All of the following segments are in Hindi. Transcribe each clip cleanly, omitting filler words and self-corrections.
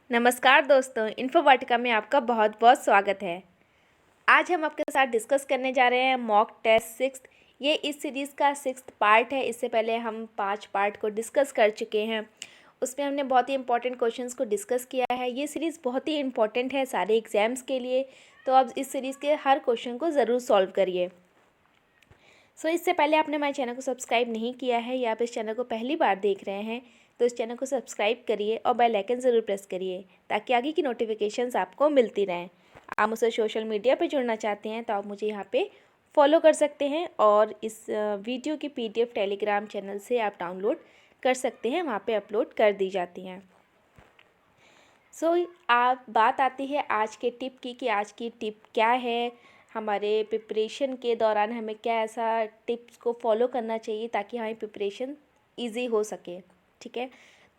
नमस्कार दोस्तों, इन्फोवाटिका में आपका बहुत बहुत स्वागत है। आज हम आपके साथ डिस्कस करने जा रहे हैं मॉक टेस्ट सिक्स्थ। ये इस सीरीज़ का सिक्स्थ पार्ट है। इससे पहले हम 5 पार्ट को डिस्कस कर चुके हैं। उसमें हमने बहुत ही इंपॉर्टेंट क्वेश्चंस को डिस्कस किया है। ये सीरीज़ बहुत ही इंपॉर्टेंट है सारे एग्ज़ाम्स के लिए, तो अब इस सीरीज़ के हर क्वेश्चन को ज़रूर सॉल्व करिए। इससे पहले आपने हमारे चैनल को सब्सक्राइब नहीं किया है या आप इस चैनल को पहली बार देख रहे हैं तो इस चैनल को सब्सक्राइब करिए और बेल आइकन ज़रूर प्रेस करिए ताकि आगे की नोटिफिकेशंस आपको मिलती रहें। आप मुझसे सोशल मीडिया पे जुड़ना चाहते हैं तो आप मुझे यहाँ पे फॉलो कर सकते हैं और इस वीडियो की PDF टेलीग्राम चैनल से आप डाउनलोड कर सकते हैं, वहाँ पर अपलोड कर दी जाती हैं। आप बात आती है आज के टिप की कि आज की टिप क्या है। हमारे प्रिपरेशन के दौरान हमें क्या ऐसा टिप्स को फॉलो करना चाहिए ताकि हमारी प्रिपरेशन इजी हो सके। ठीक है,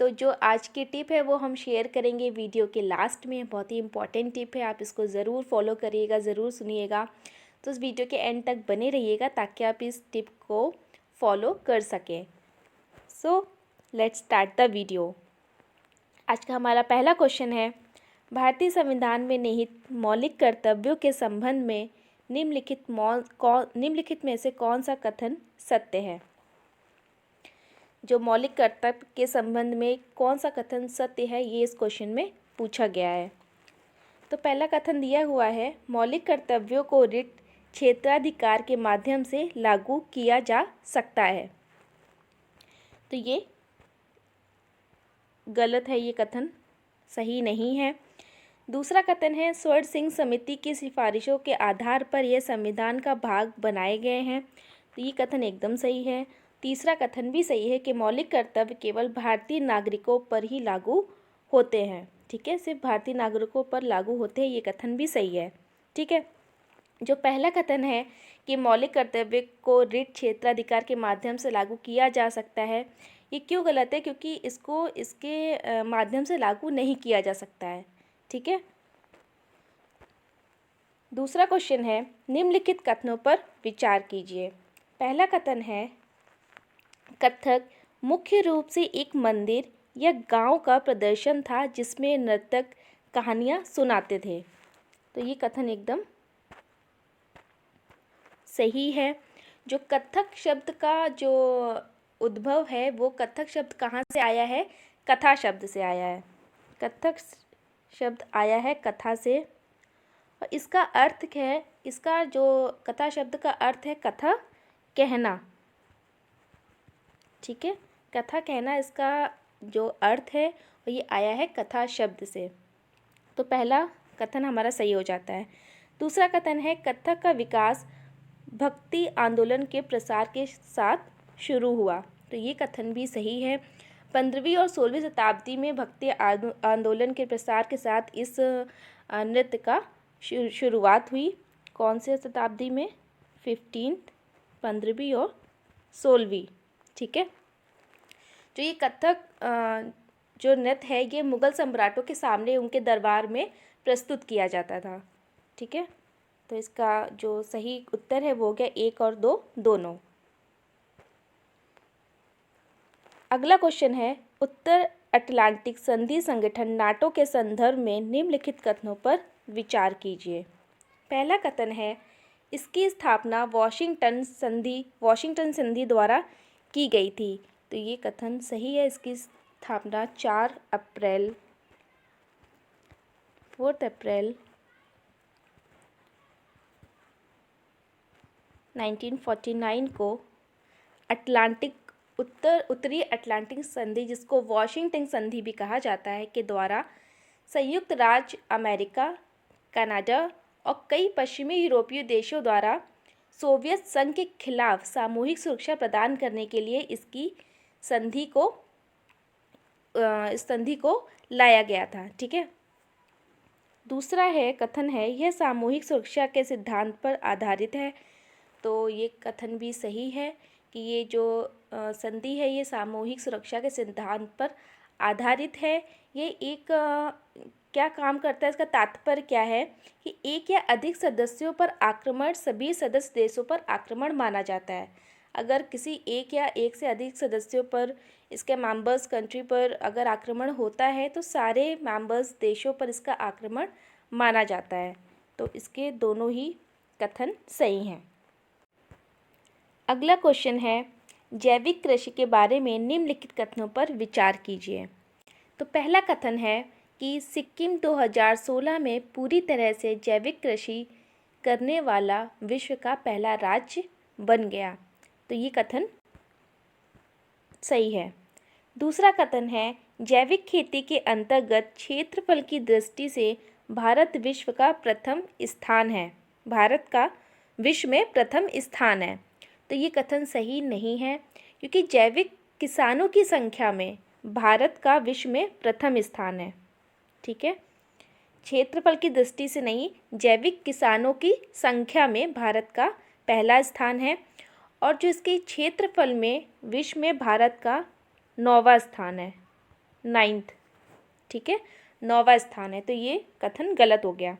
तो जो आज की टिप है वो हम शेयर करेंगे वीडियो के लास्ट में। बहुत ही इंपॉर्टेंट टिप है, आप इसको ज़रूर फॉलो करिएगा, ज़रूर सुनिएगा। तो इस वीडियो के एंड तक बने रहिएगा ताकि आप इस टिप को फॉलो कर सकें। Let's start the video. आज का हमारा पहला क्वेश्चन है, भारतीय संविधान में निहित मौलिक कर्तव्यों के संबंध में निम्नलिखित में से कौन सा कथन सत्य है। जो मौलिक कर्तव्य के संबंध में कौन सा कथन सत्य है, ये इस क्वेश्चन में पूछा गया है। तो पहला कथन दिया हुआ है, मौलिक कर्तव्यों को रिट क्षेत्राधिकार के माध्यम से लागू किया जा सकता है। तो ये गलत है, ये कथन सही नहीं है। दूसरा कथन है, स्वर्ण सिंह समिति की सिफारिशों के आधार पर यह संविधान का भाग बनाए गए हैं। तो ये कथन एकदम सही है। तीसरा कथन भी सही है कि मौलिक कर्तव्य केवल भारतीय नागरिकों पर ही लागू होते हैं। ठीक है, सिर्फ भारतीय नागरिकों पर लागू होते हैं, ये कथन भी सही है। ठीक है, जो पहला कथन है कि मौलिक कर्तव्य को रिट क्षेत्राधिकार के माध्यम से लागू किया जा सकता है, ये क्यों गलत है? क्योंकि इसको इसके माध्यम से लागू नहीं किया जा सकता है। ठीक है, दूसरा क्वेश्चन है, निम्नलिखित कथनों पर विचार कीजिए। पहला कथन है, कथक मुख्य रूप से एक मंदिर या गांव का प्रदर्शन था जिसमें नर्तक कहानियां सुनाते थे। तो ये कथन एकदम सही है। जो कथक शब्द का जो उद्भव है वो कथक शब्द कहाँ से आया है? कथा शब्द से आया है। कथक शब्द आया है कथा से, और इसका अर्थ क्या है? इसका जो कथा शब्द का अर्थ है कथा कहना। ठीक है, कथा कहना इसका जो अर्थ है और ये आया है कथा शब्द से। तो पहला कथन हमारा सही हो जाता है। दूसरा कथन है, कथक का विकास भक्ति आंदोलन के प्रसार के साथ शुरू हुआ। तो ये कथन भी सही है। 15वीं और 16वीं शताब्दी में भक्ति आंदोलन के प्रसार के साथ इस नृत्य का शुरुआत हुई। कौन से शताब्दी में? 15वीं, 15वीं और 16वीं। ठीक है, जो ये कथक जो नृत्य है ये मुग़ल सम्राटों के सामने उनके दरबार में प्रस्तुत किया जाता था। ठीक है, तो इसका जो सही उत्तर है वो हो गया 1 और 2 दोनों। अगला क्वेश्चन है, उत्तर अटलांटिक संधि संगठन नाटो के संदर्भ में निम्नलिखित कथनों पर विचार कीजिए। पहला कथन है, इसकी स्थापना वाशिंगटन संधि द्वारा की गई थी। तो ये कथन सही है। इसकी स्थापना 4 अप्रैल 1949 को उत्तरी अटलांटिक संधि, जिसको वाशिंगटन संधि भी कहा जाता है, के द्वारा संयुक्त राज्य अमेरिका, कनाडा और कई पश्चिमी यूरोपीय देशों द्वारा सोवियत संघ के खिलाफ सामूहिक सुरक्षा प्रदान करने के लिए इस संधि को लाया गया था। ठीक है, दूसरा है कथन है, यह सामूहिक सुरक्षा के सिद्धांत पर आधारित है। तो ये कथन भी सही है कि ये जो संधि है ये सामूहिक सुरक्षा के सिद्धांत पर आधारित है। ये एक क्या काम करता है, इसका तात्पर्य क्या है कि एक या अधिक सदस्यों पर आक्रमण सभी सदस्य देशों पर आक्रमण माना जाता है। अगर किसी एक या एक से अधिक सदस्यों पर, इसके मेंबर्स कंट्री पर अगर आक्रमण होता है तो सारे मेंबर्स देशों पर इसका आक्रमण माना जाता है। तो इसके दोनों ही कथन सही हैं। अगला क्वेश्चन है, जैविक कृषि के बारे में निम्नलिखित कथनों पर विचार कीजिए। तो पहला कथन है कि सिक्किम 2016 में पूरी तरह से जैविक कृषि करने वाला विश्व का पहला राज्य बन गया। तो ये कथन सही है। दूसरा कथन है, जैविक खेती के अंतर्गत क्षेत्रफल की दृष्टि से भारत विश्व का प्रथम स्थान है। भारत का विश्व में प्रथम स्थान है। तो ये कथन सही नहीं है, क्योंकि जैविक किसानों की संख्या में भारत का विश्व में प्रथम स्थान है। ठीक है, क्षेत्रफल की दृष्टि से नहीं, जैविक किसानों की संख्या में भारत का पहला स्थान है, और जो इसके क्षेत्रफल में विश्व में भारत का 9वां स्थान है, 9th। ठीक है, 9वां स्थान है। तो ये कथन गलत हो गया।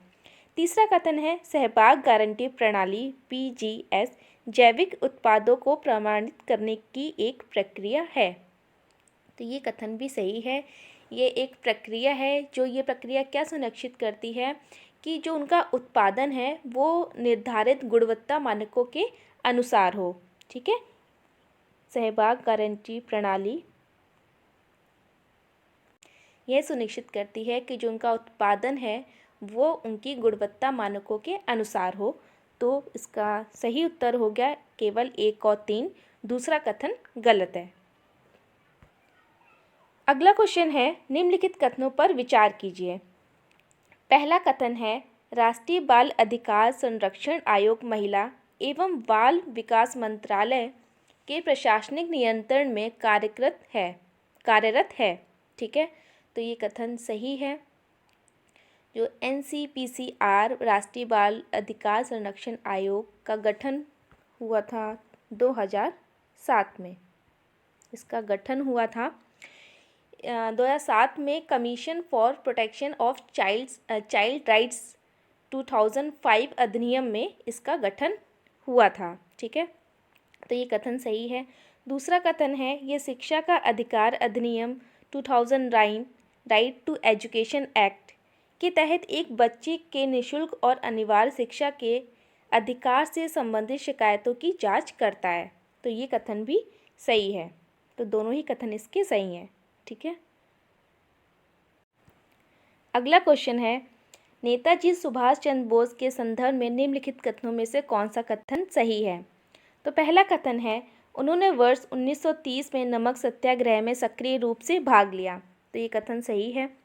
तीसरा कथन है, सहभाग गारंटी प्रणाली PGS जैविक उत्पादों को प्रमाणित करने की एक प्रक्रिया है। तो ये कथन भी सही है। ये एक प्रक्रिया है, जो ये प्रक्रिया क्या सुनिश्चित करती है कि जो उनका उत्पादन है वो निर्धारित गुणवत्ता मानकों के अनुसार हो। ठीक है, सहभाग गारंटी प्रणाली यह सुनिश्चित करती है कि जो उनका उत्पादन है वो उनकी गुणवत्ता मानकों के अनुसार हो। तो इसका सही उत्तर हो गया केवल 1 और 3। दूसरा कथन गलत है। अगला क्वेश्चन है, निम्नलिखित कथनों पर विचार कीजिए। पहला कथन है, राष्ट्रीय बाल अधिकार संरक्षण आयोग महिला एवं बाल विकास मंत्रालय के प्रशासनिक नियंत्रण में कार्यरत है। ठीक है, तो ये कथन सही है। जो NCPCR राष्ट्रीय बाल अधिकार संरक्षण आयोग का गठन हुआ था 2007 में। इसका गठन हुआ था 2007 में। Commission for protection of child rights 2005 अधिनियम में इसका गठन हुआ था। ठीक है, तो ये कथन सही है। दूसरा कथन है, ये शिक्षा का अधिकार अधिनियम 2009 राइट टू एजुकेशन एक्ट के तहत एक बच्चे के निःशुल्क और अनिवार्य शिक्षा के अधिकार से संबंधित शिकायतों की जांच करता है। तो ये कथन भी सही है। तो दोनों ही कथन इसके सही हैं। ठीक है, अगला क्वेश्चन है, नेताजी सुभाष चंद्र बोस के संदर्भ में निम्नलिखित कथनों में से कौन सा कथन सही है। तो पहला कथन है, उन्होंने वर्ष 1930 में नमक सत्याग्रह में सक्रिय रूप से भाग लिया। तो ये कथन सही है।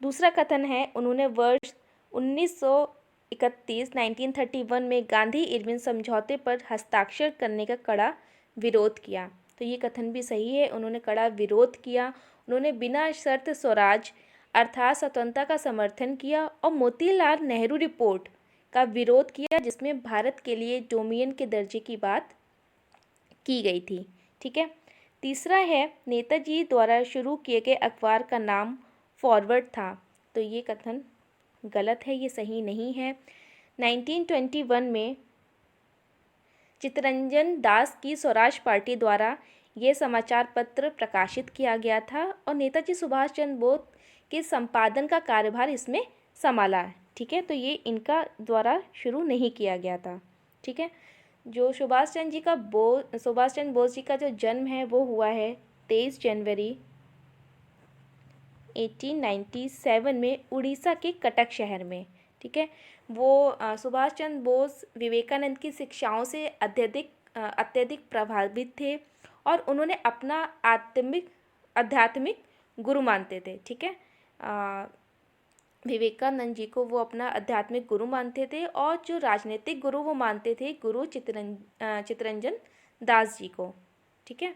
दूसरा कथन है, उन्होंने वर्ष 1931 में गांधी इरविन समझौते पर हस्ताक्षर करने का कड़ा विरोध किया। तो ये कथन भी सही है, उन्होंने कड़ा विरोध किया। उन्होंने बिना शर्त स्वराज अर्थात स्वतंत्रता का समर्थन किया और मोतीलाल नेहरू रिपोर्ट का विरोध किया, जिसमें भारत के लिए डोमिनियन के दर्जे की बात की गई थी। ठीक है, तीसरा है, नेताजी द्वारा शुरू किए गए अखबार का नाम फॉरवर्ड था। तो ये कथन गलत है, ये सही नहीं है। 1921 में चित्तरंजन दास की स्वराज पार्टी द्वारा ये समाचार पत्र प्रकाशित किया गया था और नेताजी सुभाष चंद्र बोस के संपादन का कार्यभार इसमें संभाला है। ठीक है, तो ये इनका द्वारा शुरू नहीं किया गया था। ठीक है, जो सुभाष चंद्र बोस जी का जो जन्म है वो हुआ है 23 जनवरी 1897 में उड़ीसा के कटक शहर में। ठीक है, वो सुभाष चंद्र बोस विवेकानंद की शिक्षाओं से अत्यधिक प्रभावित थे और उन्होंने अपना आध्यात्मिक गुरु मानते थे। ठीक है, विवेकानंद जी को वो अपना आध्यात्मिक गुरु मानते थे और जो राजनीतिक गुरु वो मानते थे गुरु चित्तरंजन दास जी को। ठीक है,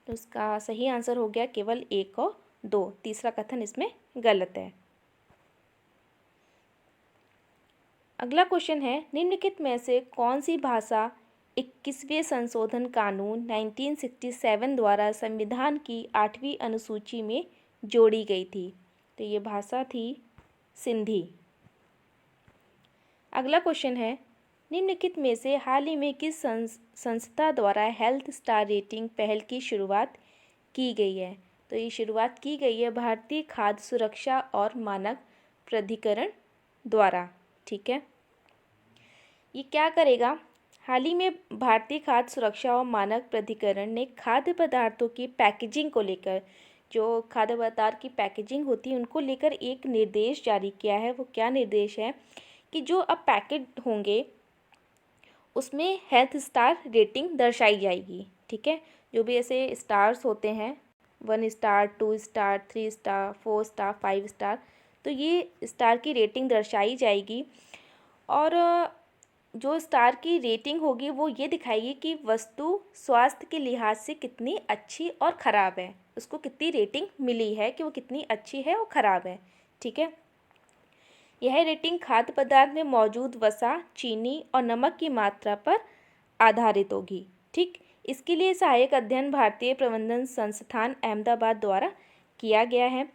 तो इसका सही आंसर हो गया केवल 1 और 2। तीसरा कथन इसमें गलत है। अगला क्वेश्चन है, निम्नलिखित में से कौन सी भाषा 21वें संशोधन कानून 1967 द्वारा संविधान की 8वीं अनुसूची में जोड़ी गई थी। तो ये भाषा थी सिंधी। अगला क्वेश्चन है, निम्नलिखित में से हाल ही में किस संस्था द्वारा हेल्थ स्टार रेटिंग पहल की शुरुआत की गई है? तो ये शुरुआत की गई है भारतीय खाद्य सुरक्षा और मानक प्राधिकरण द्वारा। ठीक है, ये क्या करेगा? हाल ही में भारतीय खाद्य सुरक्षा और मानक प्राधिकरण ने खाद्य पदार्थों की पैकेजिंग को लेकर, जो खाद्य पदार्थ की पैकेजिंग होती है उनको लेकर एक निर्देश जारी किया है। वो क्या निर्देश है कि जो अब पैकेट होंगे उसमें हेल्थ स्टार रेटिंग दर्शाई जाएगी। ठीक है, जो भी ऐसे स्टार्स होते हैं 1 star 2 star 3 star 4 star 5 star, तो ये स्टार की रेटिंग दर्शाई जाएगी। और जो स्टार की रेटिंग होगी वो ये दिखाएगी कि वस्तु स्वास्थ्य के लिहाज से कितनी अच्छी और ख़राब है, उसको कितनी रेटिंग मिली है कि वो कितनी अच्छी है और ख़राब है। ठीक है, यह रेटिंग खाद्य पदार्थ में मौजूद वसा, चीनी और नमक की मात्रा पर आधारित होगी। ठीक, इसके लिए सहायक अध्ययन भारतीय प्रबंधन संस्थान अहमदाबाद द्वारा किया गया है।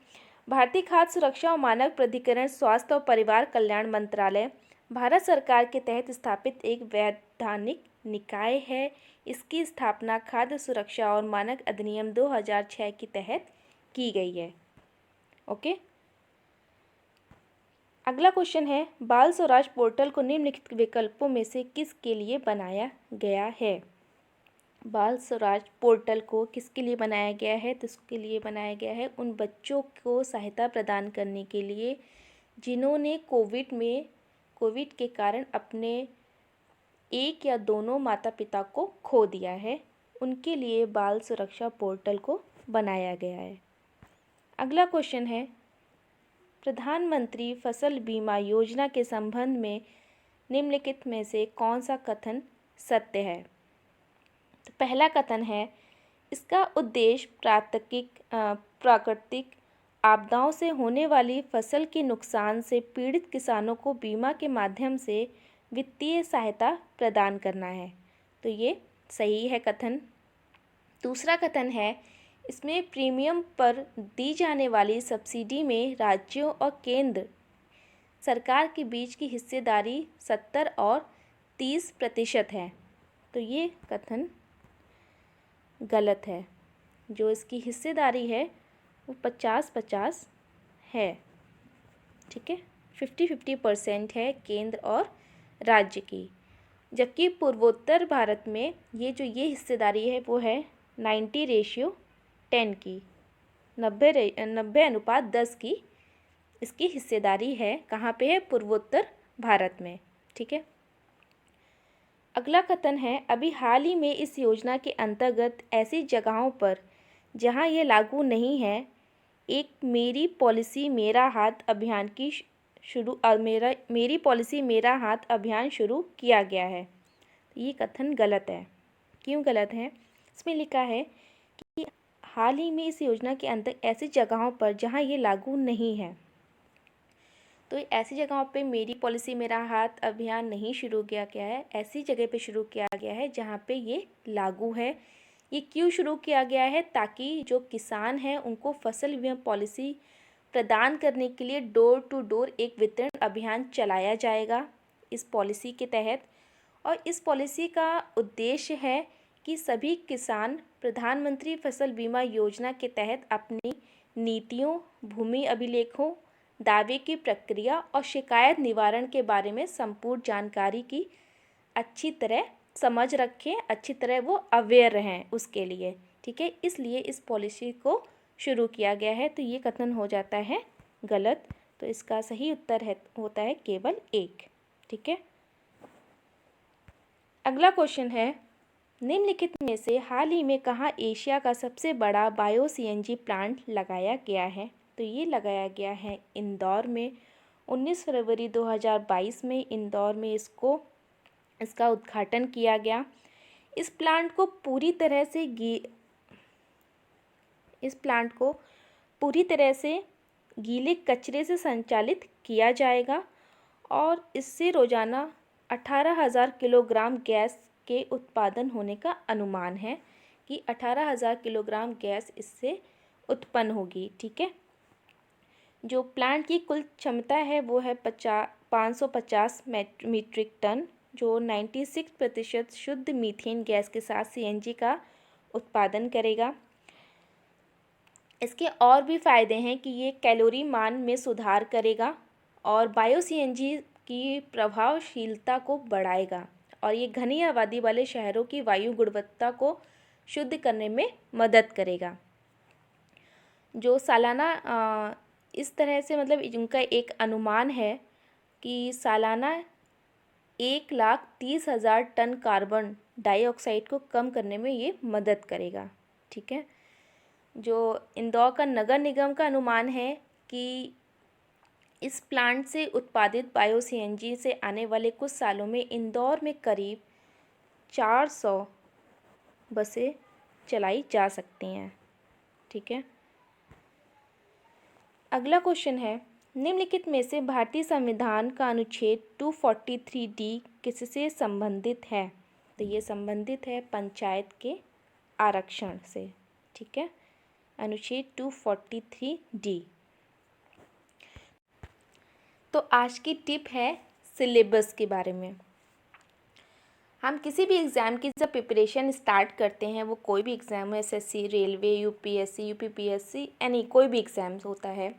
भारतीय खाद्य सुरक्षा और मानक प्राधिकरण स्वास्थ्य और परिवार कल्याण मंत्रालय भारत सरकार के तहत स्थापित एक वैधानिक निकाय है। इसकी स्थापना खाद्य सुरक्षा और मानक अधिनियम 2006 के तहत की गई है। ओके, अगला क्वेश्चन है, बाल स्वराज पोर्टल को निम्नलिखित विकल्पों में से किसके लिए बनाया गया है? बाल स्वराज पोर्टल को किसके लिए बनाया गया है? तो इसके लिए बनाया गया है उन बच्चों को सहायता प्रदान करने के लिए जिन्होंने कोविड के कारण अपने एक या दोनों माता पिता को खो दिया है, उनके लिए बाल सुरक्षा पोर्टल को बनाया गया है। अगला क्वेश्चन है, प्रधानमंत्री फसल बीमा योजना के संबंध में निम्नलिखित में से कौन सा कथन सत्य है? तो पहला कथन है, इसका उद्देश्य प्राकृतिक आपदाओं से होने वाली फसल के नुकसान से पीड़ित किसानों को बीमा के माध्यम से वित्तीय सहायता प्रदान करना है। तो ये सही है कथन। दूसरा कथन है, इसमें प्रीमियम पर दी जाने वाली सब्सिडी में राज्यों और केंद्र सरकार के बीच की हिस्सेदारी 70 और 30% है। तो ये कथन गलत है। जो इसकी हिस्सेदारी है वो 50-50 है। ठीक है, 50-50% है केंद्र और राज्य की, जबकि पूर्वोत्तर भारत में ये हिस्सेदारी है वो है 90:10 की, 90:10 की इसकी हिस्सेदारी है। कहाँ पे है? पूर्वोत्तर भारत में। ठीक है, अगला कथन है, अभी हाल ही में इस योजना के अंतर्गत ऐसी जगहों पर जहां ये लागू नहीं है, एक मेरी पॉलिसी मेरा हाथ अभियान की मेरी पॉलिसी मेरा हाथ अभियान शुरू किया गया है। ये कथन गलत है। क्यों गलत है? इसमें लिखा है कि हाल ही में इस योजना के अंतर्गत ऐसी जगहों पर जहां ये लागू नहीं है, तो ऐसी जगहों पे मेरी पॉलिसी मेरा हाथ अभियान नहीं शुरू किया गया है, ऐसी जगह पे शुरू किया गया है जहाँ पे ये लागू है। ये क्यों शुरू किया गया है? ताकि जो किसान हैं उनको फसल बीमा पॉलिसी प्रदान करने के लिए डोर टू डोर एक वितरण अभियान चलाया जाएगा इस पॉलिसी के तहत। और इस पॉलिसी का उद्देश्य है कि सभी किसान प्रधानमंत्री फसल बीमा योजना के तहत अपनी नीतियों, भूमि अभिलेखों, दावे की प्रक्रिया और शिकायत निवारण के बारे में संपूर्ण जानकारी की अच्छी तरह समझ रखें, अच्छी तरह वो अवेयर रहें उसके लिए। ठीक है, इसलिए इस पॉलिसी को शुरू किया गया है। तो ये कथन हो जाता है गलत। तो इसका सही उत्तर होता है केवल 1। ठीक है, अगला क्वेश्चन है, निम्नलिखित में से हाल ही में कहाँ एशिया का सबसे बड़ा बायो सीएनजी प्लांट लगाया गया है? तो ये लगाया गया है इंदौर में। 19 फरवरी 2022 में इंदौर में इसका उद्घाटन किया गया। इस प्लांट को पूरी तरह से गीले कचरे से संचालित किया जाएगा और इससे रोजाना 18,000 किलोग्राम गैस के उत्पादन होने का अनुमान है कि 18,000 किलोग्राम गैस इससे उत्पन्न होगी। ठीक है, जो प्लांट की कुल क्षमता है वो है 550 मीट्रिक टन जो 96% शुद्ध मीथेन गैस के साथ सीएनजी का उत्पादन करेगा। इसके और भी फ़ायदे हैं कि ये कैलोरी मान में सुधार करेगा और बायो सीएनजी की प्रभावशीलता को बढ़ाएगा और ये घनी आबादी वाले शहरों की वायु गुणवत्ता को शुद्ध करने में मदद करेगा। जो सालाना इस तरह से मतलब इनका एक अनुमान है कि सालाना 1,30,000 टन कार्बन डाइऑक्साइड को कम करने में ये मदद करेगा। ठीक है। जो इंदौर का नगर निगम का अनुमान है कि इस प्लांट से उत्पादित बायो सीएनजी से आने वाले कुछ सालों में इंदौर में करीब 400 बसें चलाई जा सकती हैं। ठीक है। अगला क्वेश्चन है, निम्नलिखित में से भारतीय संविधान का अनुच्छेद 243D किससे संबंधित है? तो ये संबंधित है पंचायत के आरक्षण से। ठीक है, अनुच्छेद 243D। तो आज की टिप है सिलेबस के बारे में। हम किसी भी एग्ज़ाम की जब प्रिपरेशन स्टार्ट करते हैं, वो कोई भी एग्ज़ाम हो, एसएससी, रेलवे, यूपीएससी, यूपीपीएससी, यानी कोई भी एग्ज़ाम्स होता है,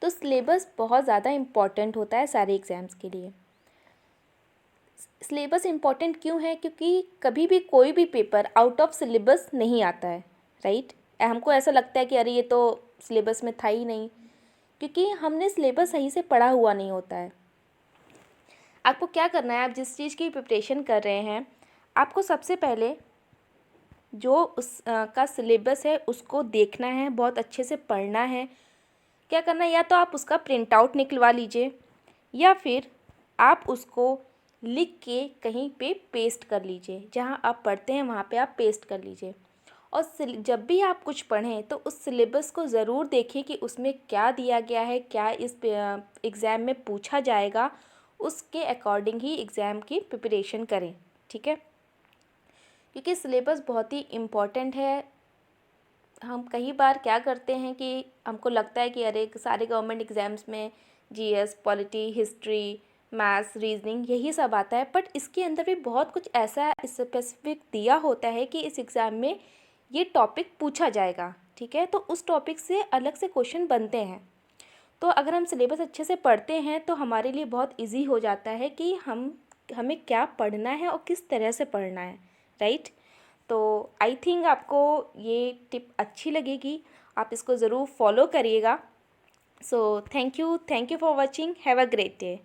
तो सिलेबस बहुत ज़्यादा इम्पॉर्टेंट होता है सारे एग्ज़ाम्स के लिए। सिलेबस इम्पॉर्टेंट क्यों है? क्योंकि कभी भी कोई भी पेपर आउट ऑफ सिलेबस नहीं आता है, राइट। हमको ऐसा लगता है कि अरे ये तो सिलेबस में था ही नहीं, क्योंकि हमने सिलेबस सही से पढ़ा हुआ नहीं होता है। आपको क्या करना है, आप जिस चीज़ की प्रिपरेशन कर रहे हैं, आपको सबसे पहले जो उस का सिलेबस है उसको देखना है, बहुत अच्छे से पढ़ना है। क्या करना है, या तो आप उसका प्रिंट आउट निकलवा लीजिए या फिर आप उसको लिख के कहीं पे पेस्ट कर लीजिए, जहाँ आप पढ़ते हैं वहाँ पे आप पेस्ट कर लीजिए। और जब भी आप कुछ पढ़ें तो उस सिलेबस को ज़रूर देखें कि उसमें क्या दिया गया है, क्या इस एग्ज़ाम में पूछा जाएगा, उसके अकॉर्डिंग ही एग्ज़ाम की प्रिपरेशन करें। ठीक है, क्योंकि सिलेबस बहुत ही इम्पॉर्टेंट है। हम कई बार क्या करते हैं कि हमको लगता है कि अरे सारे गवर्नमेंट एग्ज़ाम्स में GS, polity, history, maths, reasoning यही सब आता है, बट इसके अंदर भी बहुत कुछ ऐसा स्पेसिफिक दिया होता है कि इस एग्ज़ाम में ये टॉपिक पूछा जाएगा। ठीक है, तो उस टॉपिक से अलग से क्वेश्चन बनते हैं। तो अगर हम सिलेबस अच्छे से पढ़ते हैं तो हमारे लिए बहुत इजी हो जाता है कि हमें क्या पढ़ना है और किस तरह से पढ़ना है, राइट। तो आई थिंक आपको ये टिप अच्छी लगेगी, आप इसको ज़रूर फॉलो करिएगा। So thank you for watching, have a great day.